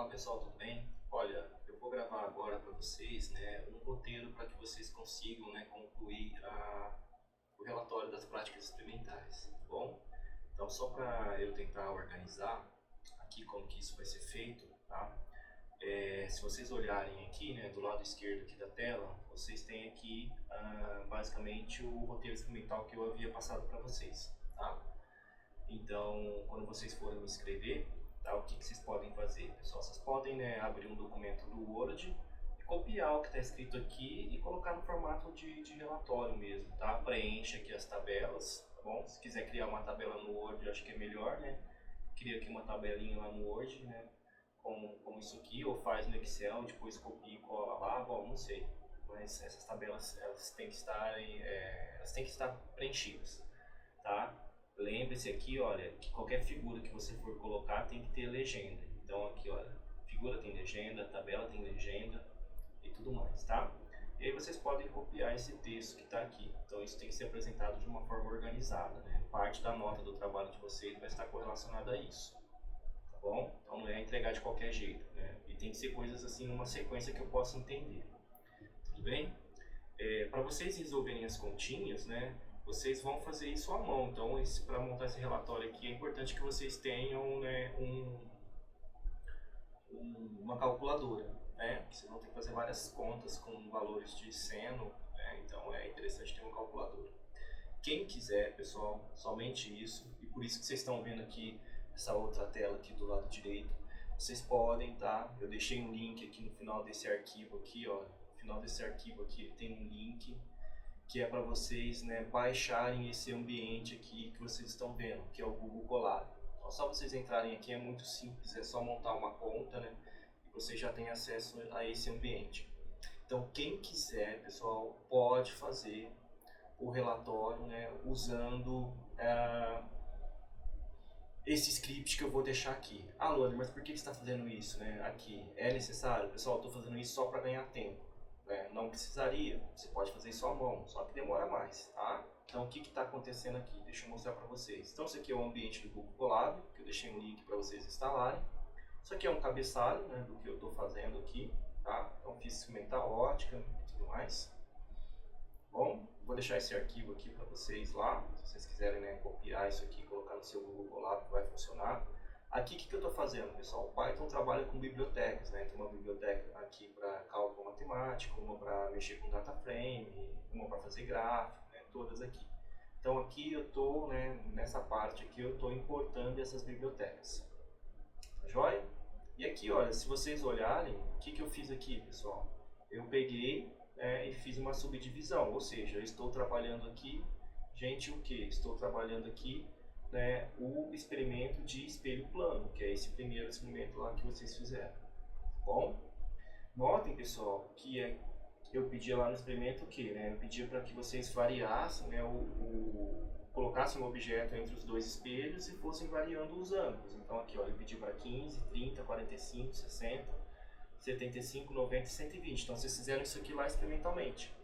pessoal, tudo bem? Olha, eu vou gravar agora para vocês, um roteiro para que vocês consigam, concluir o relatório das práticas experimentais, tá bom? Então, só para eu tentar organizar aqui como que isso vai ser feito, tá? Se vocês olharem aqui, do lado esquerdo aqui da tela, vocês têm aqui basicamente o roteiro experimental que eu havia passado para vocês, tá? Então, quando vocês forem escrever, tá, o que vocês podem fazer, pessoal? Vocês podem abrir um documento do Word e copiar o que está escrito aqui e colocar no formato de relatório mesmo, tá? Preencha aqui as tabelas, tá bom? Se quiser criar uma tabela no Word, eu acho que é melhor, né? Cria aqui uma tabelinha lá no Word, como isso aqui, ou faz no Excel, depois copia e cola lá, bom, não sei. Mas essas tabelas, elas têm que estar preenchidas, tá? Lembre-se aqui, olha, que qualquer figura que você for colocar tem que ter legenda. Então aqui, olha, figura tem legenda, tabela tem legenda e tudo mais, tá? E aí vocês podem copiar esse texto que está aqui. Então isso tem que ser apresentado de uma forma organizada, né? Parte da nota do trabalho de vocês vai estar correlacionada a isso, tá bom? Então não é entregar de qualquer jeito, né? E tem que ser coisas assim numa sequência que eu possa entender. Tudo bem? Para vocês resolverem as continhas, vocês vão fazer isso à mão. Então, para montar esse relatório aqui, é importante que vocês tenham uma calculadora, Vocês vão ter que fazer várias contas com valores de seno, Então, é interessante ter uma calculadora. Quem quiser, pessoal, somente isso, e por isso que vocês estão vendo aqui essa outra tela aqui do lado direito, vocês podem, tá? Eu deixei um link aqui no final desse arquivo aqui, ó. No final desse arquivo aqui tem um link que é para vocês baixarem esse ambiente aqui que vocês estão vendo, que é o Google Colab. Então, só vocês entrarem aqui, é muito simples, é só montar uma conta, e vocês já têm acesso a esse ambiente. Então, quem quiser, pessoal, pode fazer o relatório usando esse script que eu vou deixar aqui. Ah, Luana, mas por que você está fazendo isso aqui? É necessário? Pessoal, eu estou fazendo isso só para ganhar tempo. Não precisaria, você pode fazer isso à mão, só que demora mais, tá? Então o que está acontecendo aqui? Deixa eu mostrar para vocês. Então isso aqui é o ambiente do Google Colab, que eu deixei um link para vocês instalarem. Isso aqui é um cabeçalho do que eu estou fazendo aqui, tá? Então fiz experimental ótica e tudo mais. Bom, vou deixar esse arquivo aqui para vocês lá, se vocês quiserem copiar isso aqui e colocar no seu Google Colab, vai funcionar. Aqui o que eu estou fazendo, pessoal? O Python trabalha com bibliotecas, Tem uma biblioteca aqui para cálculo matemático, uma para mexer com data frame, uma para fazer gráfico, todas aqui. Então aqui eu estou, nessa parte aqui eu estou importando essas bibliotecas. Tá joia? E aqui, olha, se vocês olharem, o que eu fiz aqui, pessoal? Eu peguei e fiz uma subdivisão, ou seja, eu estou trabalhando aqui, gente, o que? Estou trabalhando aqui o experimento de espelho plano, que é esse primeiro experimento lá que vocês fizeram. Bom, notem, pessoal, que eu pedia lá no experimento o que? Eu pedia para que vocês variassem, colocassem um objeto entre os dois espelhos e fossem variando os ângulos. Então aqui, ó, eu pedi para 15, 30, 45, 60, 75, 90 e 120. Então vocês fizeram isso aqui lá experimentalmente.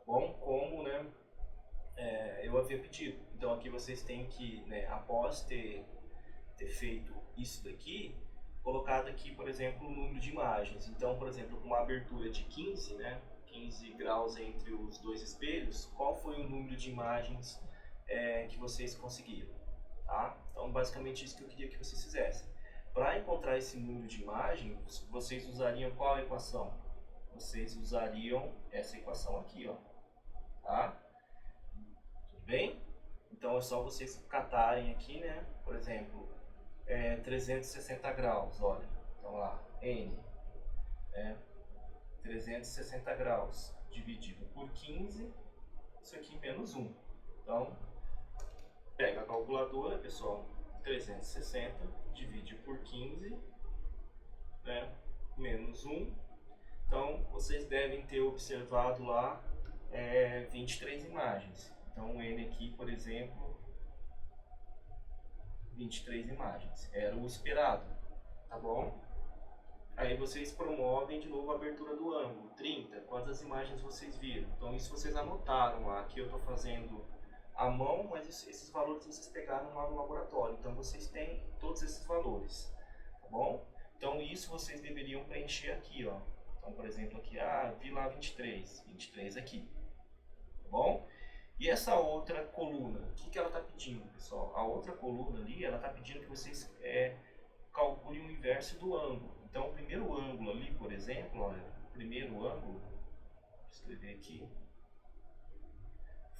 Bom, como eu havia pedido. Então aqui vocês têm que, após ter feito isso daqui, colocado aqui, por exemplo, o número de imagens. Então, por exemplo, com uma abertura de 15, 15 graus entre os dois espelhos, qual foi o número de imagens que vocês conseguiram? Tá? Então, basicamente isso que eu queria que vocês fizessem. Para encontrar esse número de imagens, vocês usariam qual equação? Vocês usariam essa equação aqui, ó. Tá? Bem? Então é só vocês catarem aqui, por exemplo, 360 graus, olha, então lá, N, 360 graus dividido por 15, isso aqui menos 1. Então, pega a calculadora, pessoal, 360 divide por 15, menos 1. Então, vocês devem ter observado lá 23 imagens. Então, o N aqui, por exemplo, 23 imagens. Era o esperado, tá bom? Aí vocês promovem de novo a abertura do ângulo. 30, quantas imagens vocês viram? Então, isso vocês anotaram lá. Aqui eu estou fazendo à mão, mas esses valores vocês pegaram lá no laboratório. Então, vocês têm todos esses valores, tá bom? Então isso vocês deveriam preencher aqui, ó. Então, por exemplo, aqui, vi lá 23, 23 aqui, tá bom? E essa outra coluna, o que ela está pedindo, pessoal? A outra coluna ali, ela está pedindo que vocês calculem o inverso do ângulo. Então, o primeiro ângulo ali, por exemplo, olha, o primeiro ângulo, vou escrever aqui,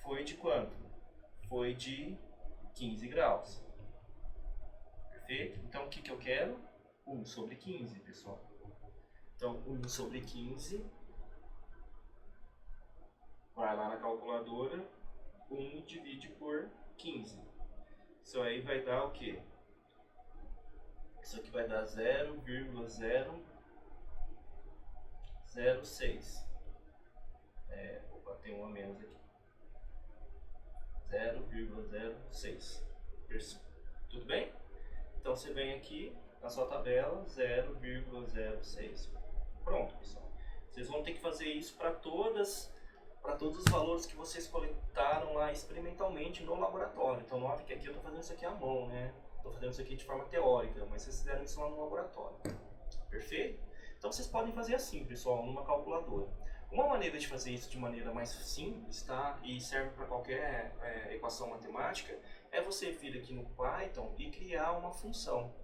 foi de quanto? Foi de 15 graus. Perfeito? Então, o que eu quero? 1 sobre 15, pessoal. Então, 1 sobre 15, vai lá na calculadora, 1 divide por 15. Isso aí vai dar o quê? Isso aqui vai dar 0,006. Opa, tem um a menos aqui. 0,06. Tudo bem? Então você vem aqui na sua tabela 0,06. Pronto, pessoal. Vocês vão ter que fazer isso para todos os valores que vocês coletaram lá experimentalmente no laboratório. Então note que aqui eu estou fazendo isso aqui à mão, né? Estou fazendo isso aqui de forma teórica, mas vocês fizeram isso lá no laboratório. Perfeito? Então vocês podem fazer assim, pessoal, numa calculadora. Uma maneira de fazer isso de maneira mais simples, tá? E serve para qualquer equação matemática, é você vir aqui no Python e criar uma função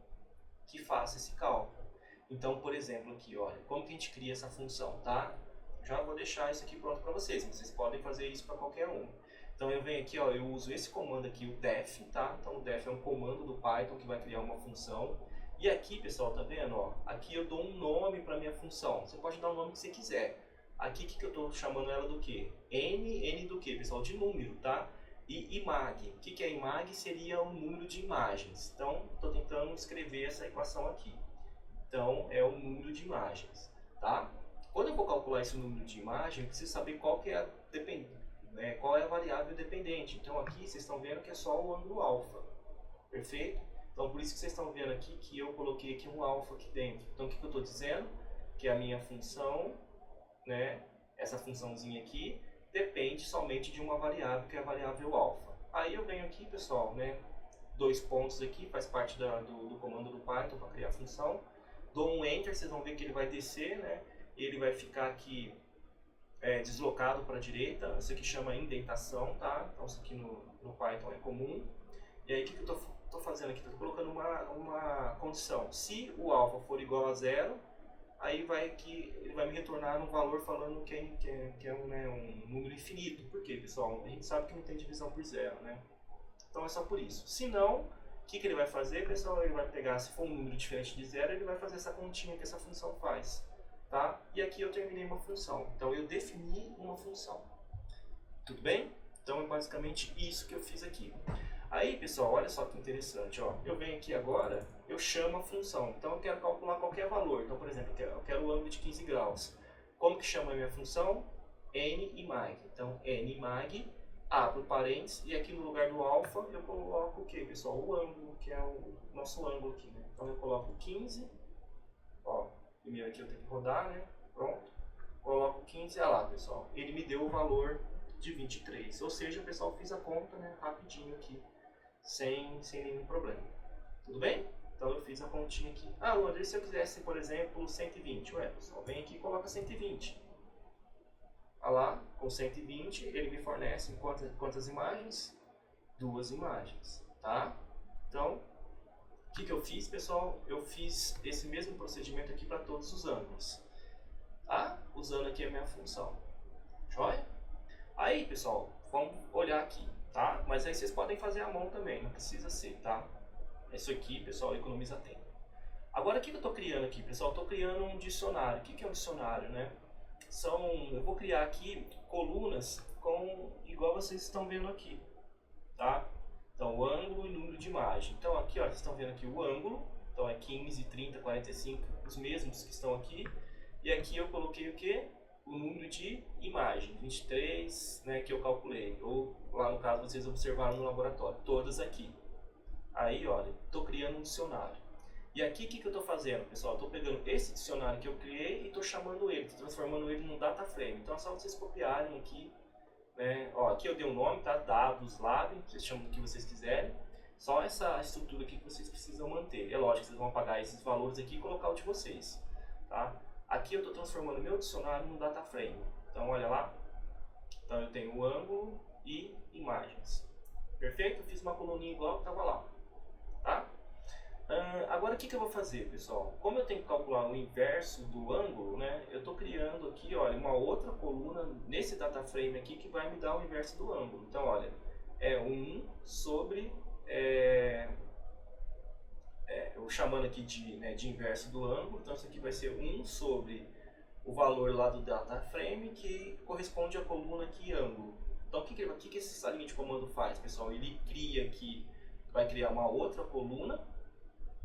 que faça esse cálculo. Então, por exemplo, aqui, olha, como que a gente cria essa função, tá? Já vou deixar isso aqui pronto para vocês, vocês podem fazer isso para qualquer um. Então eu venho aqui, ó, eu uso esse comando aqui, o def, tá? Então o def é um comando do Python que vai criar uma função. E aqui, pessoal, tá vendo, ó? Aqui eu dou um nome para minha função. Você pode dar o nome que você quiser. Aqui, que eu estou chamando ela do quê? N do quê, pessoal? De número, tá? E imag. O que é imag? Seria um número de imagens. Então, estou tentando escrever essa equação aqui. Então, é o número de imagens, tá? Quando eu vou calcular esse número de imagem, eu preciso saber qual que é qual é a variável dependente. Então, aqui vocês estão vendo que é só o ângulo alfa. Perfeito? Então, por isso que vocês estão vendo aqui que eu coloquei aqui um alfa aqui dentro. Então, o que eu estou dizendo? Que a minha função, né, essa funçãozinha aqui, depende somente de uma variável, que é a variável alfa. Aí eu venho aqui, pessoal, né, 2 pontos aqui, faz parte do comando do Python para criar a função. Dou um Enter, vocês vão ver que ele vai descer, né, ele vai ficar aqui deslocado para a direita. Isso aqui chama indentação, tá? Então isso aqui no Python é comum. E aí o que eu estou fazendo aqui? Estou colocando uma condição. Se o alfa for igual a 0, aí ele vai me retornar um valor falando que é um número infinito. Por quê, pessoal? A gente sabe que não tem divisão por 0, né? Então é só por isso. Se não, o que ele vai fazer, pessoal? Ele vai pegar, se for um número diferente de 0, ele vai fazer essa continha que essa função faz. Tá? E aqui eu terminei uma função. Então eu defini uma função. Tudo bem? Então é basicamente isso que eu fiz aqui. Aí, pessoal, olha só que interessante, ó. Eu venho aqui agora, eu chamo a função. Então eu quero calcular qualquer valor. Então, por exemplo, eu quero o ângulo de 15 graus. Como que chama a minha função? Nimag. Então, Nimag, abro parênteses, e aqui no lugar do alfa eu coloco o que, pessoal? O ângulo, que é o nosso ângulo aqui, né? Então eu coloco 15, ó. Primeiro aqui eu tenho que rodar, né? Pronto. Coloco 15, olha lá, pessoal. Ele me deu o valor de 23. Ou seja, pessoal, fiz a conta, né, rapidinho aqui, sem nenhum problema. Tudo bem? Então eu fiz a continha aqui. Luan, e se eu quisesse, por exemplo, 120? Ué, pessoal, vem aqui e coloca 120. Olha lá, com 120 ele me fornece quantas imagens? 2 imagens, tá? Então, o que eu fiz, pessoal? Eu fiz esse mesmo procedimento aqui para todos os ângulos, tá? Usando aqui a minha função. Joia? Aí, pessoal, vamos olhar aqui, tá? Mas aí vocês podem fazer à mão também, não precisa ser, tá? Isso aqui, pessoal, economiza tempo. Agora, o que eu estou criando aqui, pessoal? Estou criando um dicionário. O que é um dicionário, né? Eu vou criar aqui colunas igual vocês estão vendo aqui, tá? Então, o ângulo e número de imagem. Então, aqui, ó, vocês estão vendo aqui o ângulo. Então, é 15, 30, 45, os mesmos que estão aqui. E aqui eu coloquei o quê? O número de imagem, 23, né, que eu calculei. Ou, lá no caso, vocês observaram no laboratório. Todas aqui. Aí, olha, estou criando um dicionário. E aqui, o que eu estou fazendo, pessoal? Estou pegando esse dicionário que eu criei e estou chamando ele, estou transformando ele num data frame. Então, é só vocês copiarem aqui. Né? Ó, aqui eu dei um nome, tá? Dados Lab, vocês chamam do que vocês quiserem. Só essa estrutura aqui que vocês precisam manter. É lógico que vocês vão apagar esses valores aqui e colocar o de vocês, tá? Aqui eu estou transformando meu dicionário no data frame. Então, olha lá. Então, eu tenho o ângulo e imagens. Perfeito? Eu fiz uma coluninha igual que estava lá, tá? Agora, o que eu vou fazer, pessoal? Como eu tenho que calcular o inverso do ângulo, né? Eu estou criando aqui, olha, uma outra coluna nesse data frame aqui que vai me dar o inverso do ângulo. Então, olha, é 1 sobre... eu chamando aqui de inverso do ângulo, então isso aqui vai ser 1 sobre o valor lá do data frame, que corresponde à coluna aqui ângulo. Então o que essa linha de comando faz, pessoal? Ele cria aqui, vai criar uma outra coluna.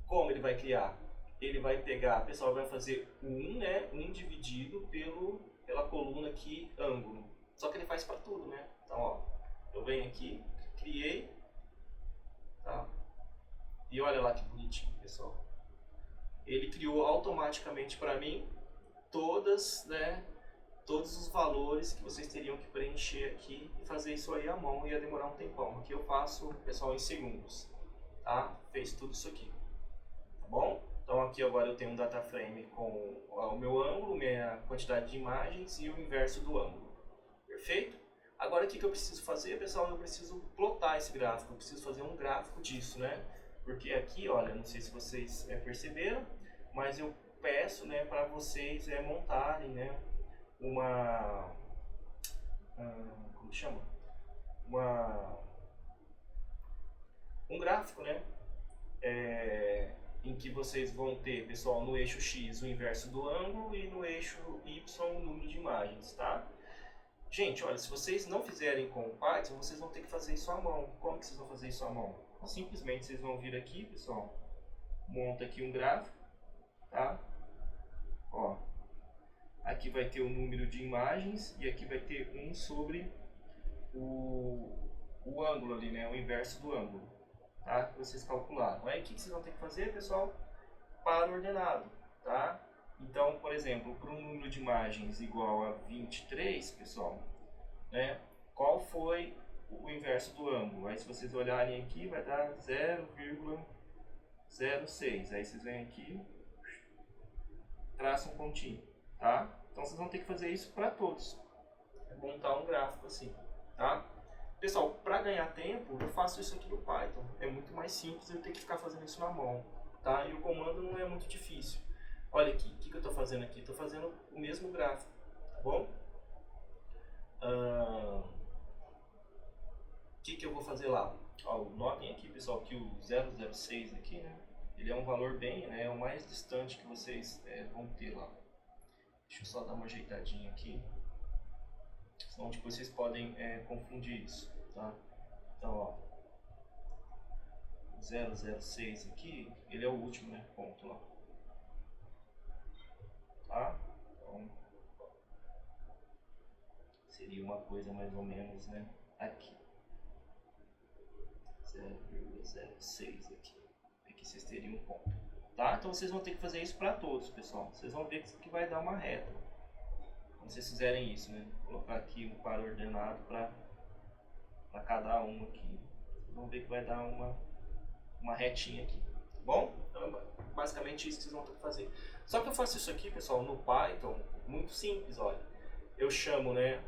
Como ele vai criar? Ele vai pegar, pessoal, vai fazer 1, né, 1 dividido pela coluna aqui ângulo. Só que ele faz para tudo, né? Então, ó, eu venho aqui, criei, tá? E olha lá que bonitinho, pessoal. Ele criou automaticamente para mim todos os valores que vocês teriam que preencher aqui e fazer isso aí à mão. Ia demorar um tempão. Aqui eu faço, pessoal, em segundos, tá? Fez tudo isso aqui, tá bom? Então aqui agora eu tenho um data frame com o meu ângulo, minha quantidade de imagens e o inverso do ângulo. Perfeito? Agora o que eu preciso fazer, pessoal? Eu preciso plotar esse gráfico. Eu preciso fazer um gráfico disso, né? Porque aqui, olha, não sei se vocês perceberam, mas eu peço, né, para vocês montarem, né, como chama? Um gráfico, né, em que vocês vão ter, pessoal, no eixo X o inverso do ângulo e no eixo Y o número de imagens, tá? Gente, olha, se vocês não fizerem com o Python, vocês vão ter que fazer isso à mão. Como que vocês vão fazer isso à mão? Simplesmente vocês vão vir aqui, pessoal, monta aqui um gráfico, tá? Ó, aqui vai ter o número de imagens e aqui vai ter 1 sobre o ângulo ali, né? O inverso do ângulo, tá? Que vocês calcularam. Aí o que vocês vão ter que fazer, pessoal? Para ordenado, tá? Então, por exemplo, para um número de imagens igual a 23, pessoal, né? Qual foi o inverso do ângulo? Aí se vocês olharem aqui, vai dar 0,06. Aí vocês vêm aqui, traçam um pontinho, tá? Então vocês vão ter que fazer isso para todos. Montar um gráfico assim, tá? Pessoal, para ganhar tempo, eu faço isso aqui no Python. É muito mais simples eu ter que ficar fazendo isso na mão, tá? E o comando não é muito difícil. Olha aqui, o que eu estou fazendo aqui? Estou fazendo o mesmo gráfico, tá bom? O que eu vou fazer lá? Ó, notem aqui, pessoal, que o 006 aqui, né? Ele é um valor bem, né? É o mais distante que vocês vão ter lá. Deixa eu só dar uma ajeitadinha aqui. Senão depois vocês podem confundir isso, tá? Então, ó. 006 aqui, ele é o último, né? Ponto lá. Tá? Então, seria uma coisa mais ou menos, né? Aqui. 0,06 aqui. Aqui vocês teriam um ponto. Tá? Então vocês vão ter que fazer isso para todos, pessoal. Vocês vão ver que vai dar uma reta. Quando vocês fizerem isso, né? Vou colocar aqui um par ordenado para cada um aqui. Vocês vão ver que vai dar uma retinha aqui. Tá bom? Então, basicamente isso que vocês vão ter que fazer. Só que eu faço isso aqui, pessoal, no Python, muito simples, olha. Eu chamo, né,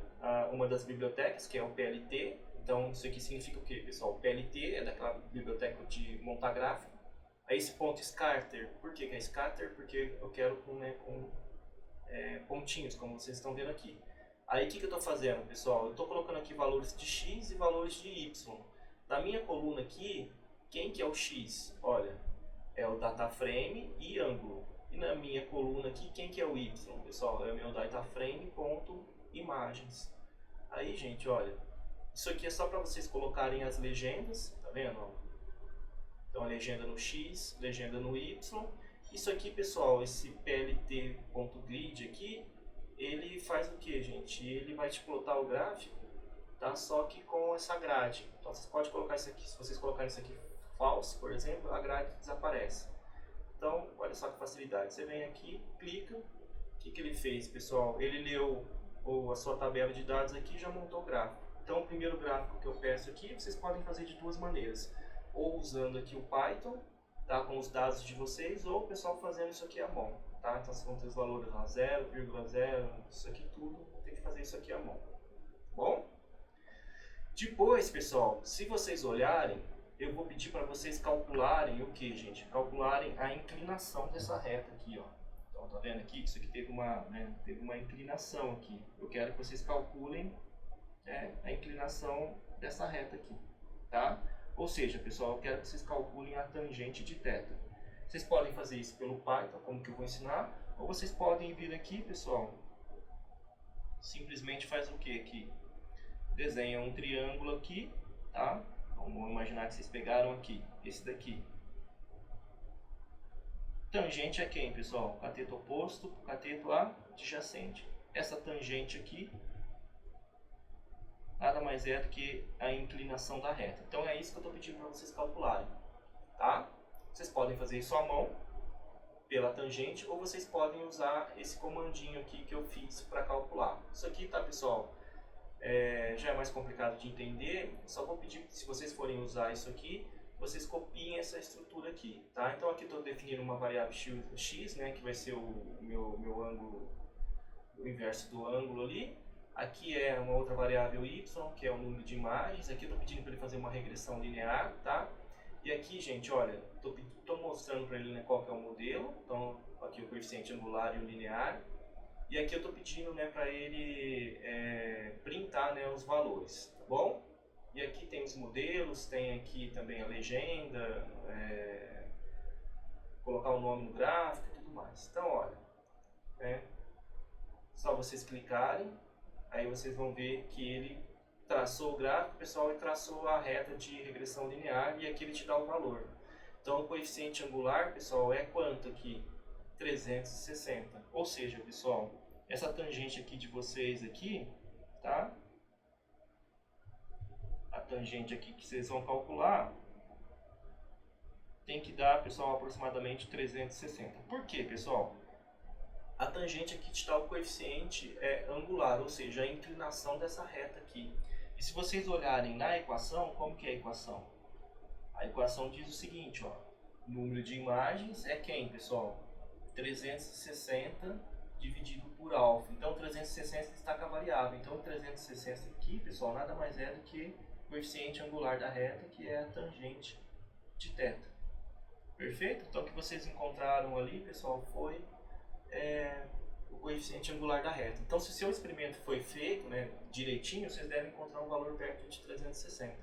uma das bibliotecas, que é o PLT. Então, isso aqui significa o quê, pessoal? O PLT é daquela biblioteca de montar gráfico. Aí esse ponto scatter, por que é scatter? Porque eu quero com pontinhos, como vocês estão vendo aqui. Aí o que eu estou fazendo, pessoal? Eu estou colocando aqui valores de X e valores de Y. Na minha coluna aqui, quem que é o X? Olha, é o data frame e ângulo. E na minha coluna aqui, quem que é o Y, pessoal? É o meu data frame ponto imagens. Aí, gente, olha, isso aqui é só para vocês colocarem as legendas, tá vendo? Então, a legenda no X, legenda no Y. Isso aqui, pessoal, esse plt.grid aqui, ele faz o que, gente? Ele vai te plotar o gráfico, tá? Só que com essa grade. Então, vocês podem colocar isso aqui, se vocês colocarem isso aqui false, por exemplo, a grade desaparece. Então, olha só que facilidade. Você vem aqui, clica. O que ele fez, pessoal? Ele leu a sua tabela de dados aqui e já montou o gráfico. Então, o primeiro gráfico que eu peço aqui, vocês podem fazer de duas maneiras. ou usando aqui o Python, tá, com os dados de vocês, ou o pessoal fazendo isso aqui à mão, tá? Então vocês vão ter os valores lá 0,0, isso aqui tudo, tem que fazer isso aqui à mão. Bom? Depois, pessoal, se vocês olharem, eu vou pedir para vocês calcularem o que, gente? Calcularem a inclinação dessa reta aqui, ó. Então, tá vendo aqui? Isso aqui teve uma inclinação aqui. Eu quero que vocês calculem a inclinação dessa reta aqui, tá? Ou seja, pessoal, eu quero que vocês calculem a tangente de θ. Vocês podem fazer isso pelo Python, como que eu vou ensinar, ou vocês podem vir aqui, pessoal, simplesmente faz o que aqui? Desenha um triângulo aqui, tá? Vamos imaginar que vocês pegaram aqui, esse daqui. Tangente é quem, pessoal? Cateto oposto, cateto adjacente. Essa tangente aqui nada mais é do que a inclinação da reta. Então é isso que eu estou pedindo para vocês calcularem, tá? Vocês podem fazer isso à mão, pela tangente, ou vocês podem usar esse comandinho aqui que eu fiz para calcular. Isso aqui, tá, pessoal? Já é mais complicado de entender, só vou pedir que se vocês forem usar isso aqui, vocês copiem essa estrutura aqui, tá? Então aqui estou definindo uma variável x, né, que vai ser o meu ângulo, o inverso do ângulo ali. Aqui é uma outra variável y, que é o número de imagens. Aqui eu estou pedindo para ele fazer uma regressão linear, tá? E aqui, gente, olha, estou mostrando para ele, né, qual que é o modelo. Então aqui o coeficiente angular e o linear. E aqui eu estou pedindo, né, para ele printar, né, os valores, tá bom? E aqui tem os modelos, tem aqui também a legenda, colocar o nome no gráfico e tudo mais. Então, olha, só vocês clicarem, aí vocês vão ver que ele traçou o gráfico, pessoal, e traçou a reta de regressão linear, e aqui ele te dá o valor. Então, o coeficiente angular, pessoal, é quanto aqui? 360. Ou seja, pessoal, essa tangente aqui de vocês aqui, tá? A tangente aqui que vocês vão calcular tem que dar, pessoal, aproximadamente 360. Por quê, pessoal? A tangente aqui te dá o coeficiente angular, ou seja, a inclinação dessa reta aqui. E se vocês olharem na equação, como que é a equação? A equação diz o seguinte, ó, número de imagens é quem, pessoal? 360 dividido por alfa. Então 360 destaca a variável. Então 360 aqui, pessoal, nada mais é do que o coeficiente angular da reta, que é a tangente de θ. Perfeito? Então o que vocês encontraram ali, pessoal, foi o coeficiente angular da reta. Então se o seu experimento foi feito, né, direitinho, vocês devem encontrar um valor perto de 360.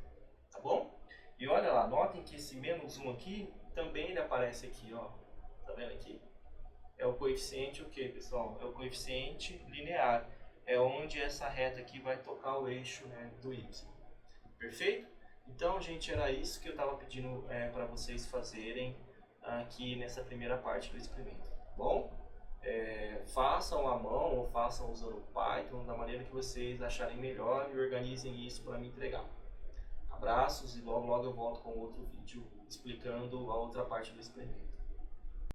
Tá bom? E olha lá, notem que esse menos 1 aqui, também ele aparece aqui, ó. Tá vendo aqui? É o coeficiente o que, pessoal? É o coeficiente linear. É onde essa reta aqui vai tocar o eixo, né, do y. Perfeito? Então, gente, era isso que eu estava pedindo para vocês fazerem aqui nessa primeira parte do experimento. Bom? Façam à mão ou façam usando o Python da maneira que vocês acharem melhor e organizem isso para me entregar. Abraços e logo logo eu volto com outro vídeo explicando a outra parte do experimento.